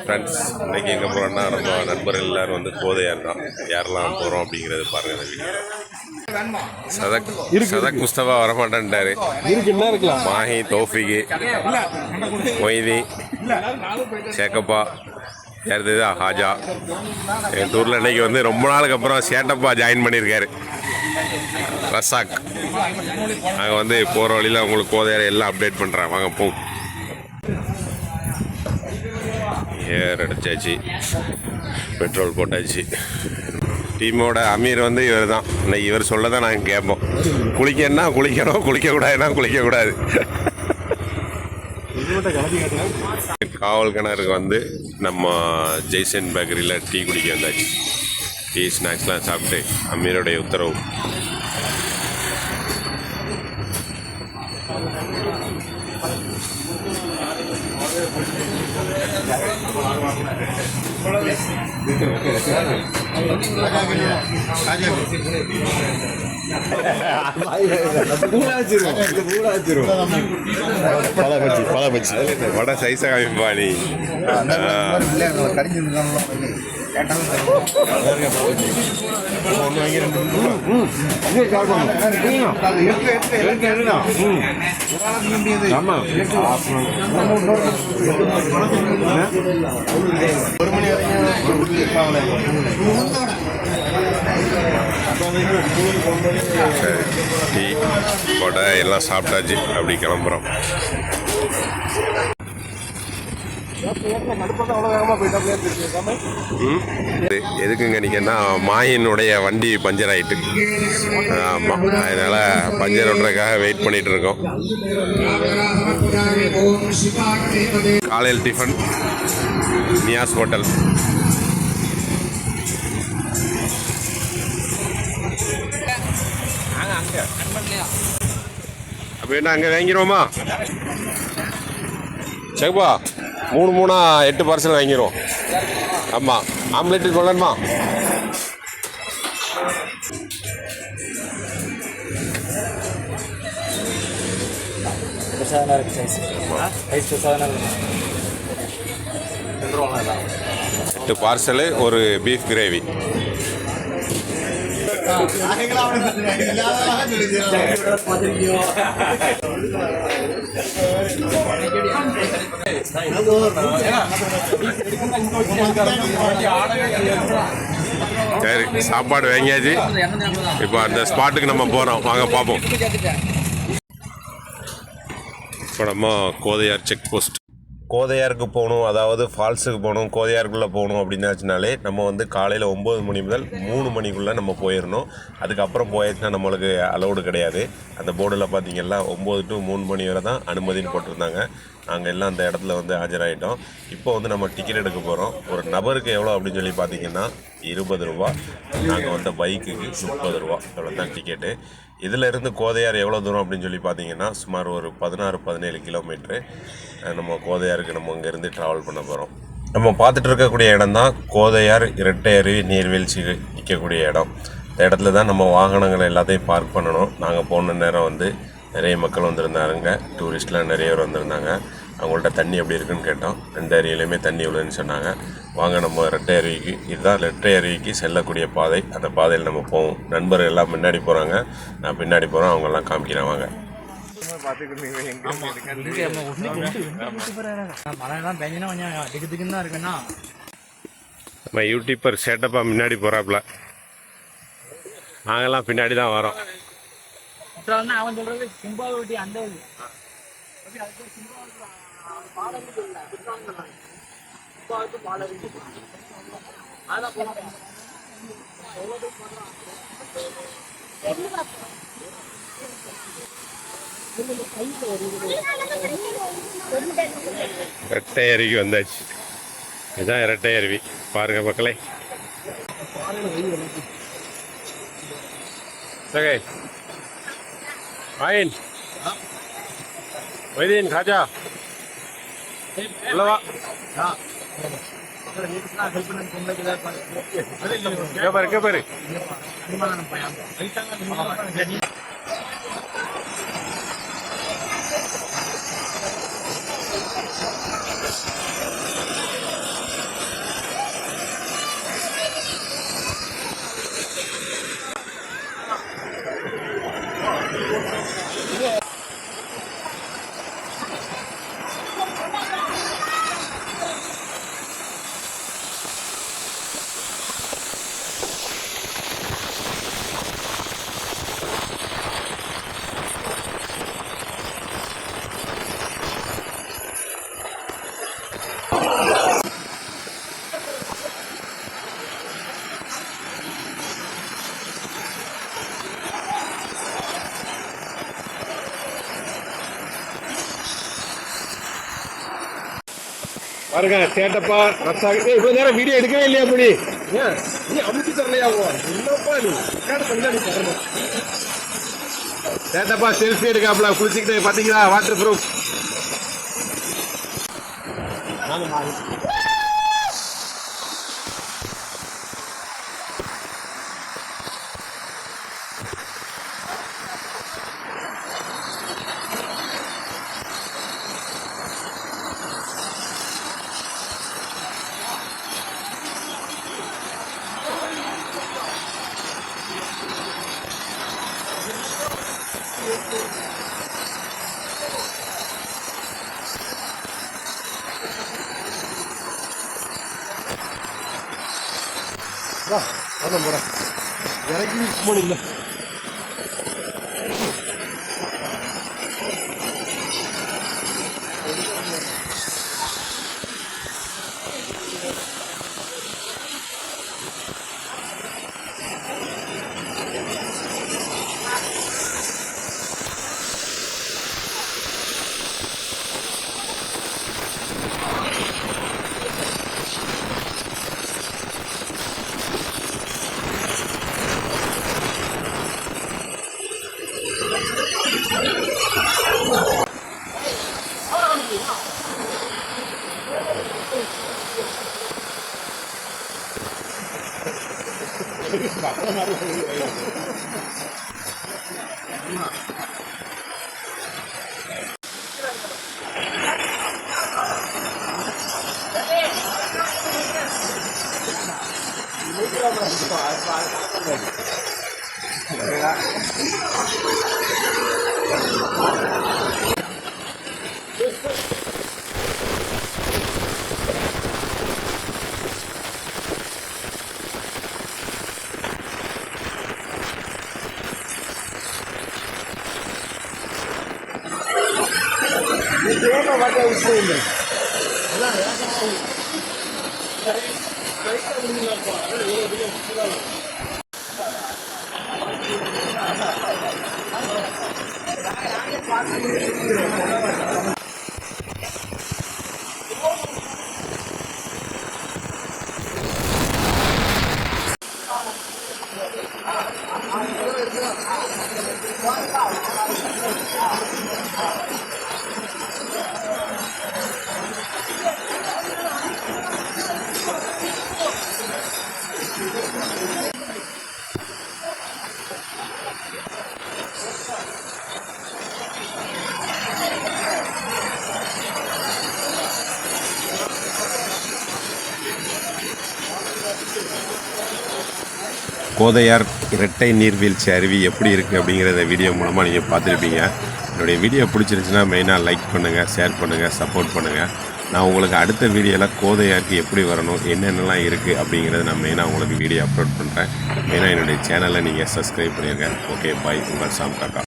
Friends, இன்றைக்கி எங்கே போகிறோன்னா நம்ம நண்பர்கள் எல்லோரும் வந்து கோதையார் தான். யாரெல்லாம் போகிறோம் அப்படிங்கிறது பாருங்கள் இந்த வீடியோ. சதக் முஸ்தபா வரமாட்டேன்ட்டாரு. மாஹி, தௌஃபிக்கு, மொய்தி, சேக்கப்பா, யாருதா ஹாஜா. என் டூரில் இன்றைக்கி வந்து ரொம்ப நாளுக்கு அப்புறம் சேட்டப்பா ஜாயின் பண்ணியிருக்காரு. ரசாக். நாங்கள் வந்து போகிற வழியில் உங்களுக்கு கோதையார் எல்லாம் அப்டேட் பண்ணுறேன். வாங்க போ. ஏர் அடித்தாச்சு, பெட்ரோல் போட்டாச்சு. டீமோட அமீர் வந்து இவர் தான். இன்னைக்கு இவர் சொல்ல தான் நாங்கள் கேட்போம். குளிக்கணும்னா குளிக்கணும், குளிக்கக்கூடாதுன்னா குளிக்கக்கூடாது. காவல் கிணறுக்கு வந்து நம்ம ஜெய்சன் பேக்கரியில் டீ குடிக்க வந்தாச்சு. டீ ஸ்நாக்ஸ்லாம் சாப்பிட்டு அமீருடைய உத்தரவு. வட சைஸா காமிப்பா நீ. டீ வடை எல்லாம் சாப்பிட்டாச்சு. அப்படி கிளம்புறோம். எதுக்குங்க நீங்கன்னா மாயினுடைய வண்டி பஞ்சர் ஆகிட்டு. ஆமாம், அதனால் பஞ்சர் ஒன்றதுக்காக வெயிட் பண்ணிகிட்டு இருக்கோம். காலையில் டிஃபன் நியாஸ் ஹோட்டல். அப்படின்னா அங்கே வாங்கிடுவோமா? சரிப்பா, 3 8 பார்சல் வாங்கிடுவோம். ஆமாம், ஆம்லேட்டு சொல்லணுமா? எட்டு பார்சலு, ஒரு பீஃப் கிரேவி. சரி, சாப்பாடு வாங்கியாச்சு. இப்போ அந்த ஸ்பாட்டுக்கு நம்ம போகிறோம். வாங்க பார்ப்போம். இப்போ நம்ம கோதையார் செக் போஸ்ட். கோதையாருக்கு போகணும், அதாவது ஃபால்ஸுக்கு போகணும், கோதையாருக்குள்ளே போகணும் அப்படின்னாச்சுனாலே நம்ம வந்து காலையில் 9 மணி முதல் 3 மணிக்குள்ளே நம்ம போயிடணும். அதுக்கப்புறம் போயிடுச்சுன்னா நம்மளுக்கு அலௌடு கிடையாது. அந்த போர்டில் பார்த்திங்கன்னா 9 to 3 மணி வரை தான் அனுமதின்னு போட்டிருந்தாங்க. நாங்கள் எல்லாம் அந்த இடத்துல வந்து ஆஜராகிட்டோம். இப்போ வந்து நம்ம டிக்கெட் எடுக்க போகிறோம். ஒரு நபருக்கு எவ்வளோ அப்படின்னு சொல்லி பார்த்திங்கன்னா 20 ரூபா. நாங்கள் வந்த பைக்குக்கு 30 ரூபா. எவ்வளோ தான் டிக்கெட்டு. இதிலேருந்து கோதையார் எவ்வளோ தூரம் அப்படின்னு சொல்லி பார்த்தீங்கன்னா சுமார் ஒரு 16-17 கிலோமீட்ரு நம்ம கோதையாருக்கு நம்ம இங்கேருந்து ட்ராவல் பண்ண போகிறோம். நம்ம பார்த்துட்டு இருக்கக்கூடிய இடம் தான் கோதையார் இரட்டை அருவி நீர்வீழ்ச்சி நிற்கக்கூடிய இடம். இந்த இடத்துல தான் நம்ம வாகனங்களை எல்லாத்தையும் பார்க் பண்ணணும். நாங்கள் போன நேரம் வந்து நிறைய மக்கள் வந்திருந்தாருங்க. டூரிஸ்ட்லாம் நிறைய பேர் வந்திருந்தாங்க. அவங்கள்ட்ட தண்ணி எப்படி இருக்குன்னு கேட்டோம். 2 அருவியிலையுமே தண்ணி உள்ளதுன்னு சொன்னாங்க. வாங்க நம்ம இரட்டை அருவிக்கு, இதுதான் இரட்டை அருவிக்கு செல்லக்கூடிய பாதை. அந்த பாதையில் நம்ம போவோம். நண்பர்கள் எல்லாம் முன்னாடி போகிறாங்க, நான் பின்னாடி போகிறோம். அவங்கெல்லாம் காமிக்கிறேன். வாங்க. நம்ம யூடியூப்பர் சேட்டப்பா முன்னாடி போகிறாப்புல, நாங்கெல்லாம் பின்னாடி தான் வரோம். அவன் சொல்றது கும்பாவட்டி அந்த இரட்டை அருவி வந்தாச்சு. இதுதான் இரட்டை அருவி. பாருங்க மக்களே. சகே ஆயின் வைதீன் காஜா உள்ளவா பாரு. பாருங்க சேட்டப்பா ரத்தாங்க இவ்வளவு நேரம் வீடியோ எடுக்கவே இல்லையா அப்படி ஏன் நீ அமுச்சு தரலையாவோ என்னப்பா நீ பண்ணி தரணும் சேட்டப்பா செல்ஃபி எடுக்காப்ல குளிச்சுக்கிட்டு பாத்தீங்களா வாட்டர் ப்ரூஃப் போறேன் இறக்கி போனீங்க கோதையார் இரட்டை நீர்வீழ்ச்சி அருவி எப்படி இருக்குது அப்படிங்கிறத வீடியோ மூலமாக நீங்கள் பார்த்துருப்பீங்க. என்னுடைய வீடியோ பிடிச்சிருந்துச்சுன்னா மெயினாக லைக் பண்ணுங்கள், ஷேர் பண்ணுங்கள், சப்போர்ட் பண்ணுங்கள். நான் உங்களுக்கு அடுத்த வீடியோவில் கோதையாருக்கு எப்படி வரணும், என்னென்னலாம் இருக்குது அப்படிங்கிறத நான் மெயினாக உங்களுக்கு வீடியோ அப்லோட் பண்ணுறேன். மெயினாக என்னுடைய சேனலை நீங்கள் சப்ஸ்கிரைப் பண்ணிடுங்க. ஓகே, பாய். உங்கள் சாம் காக்கா.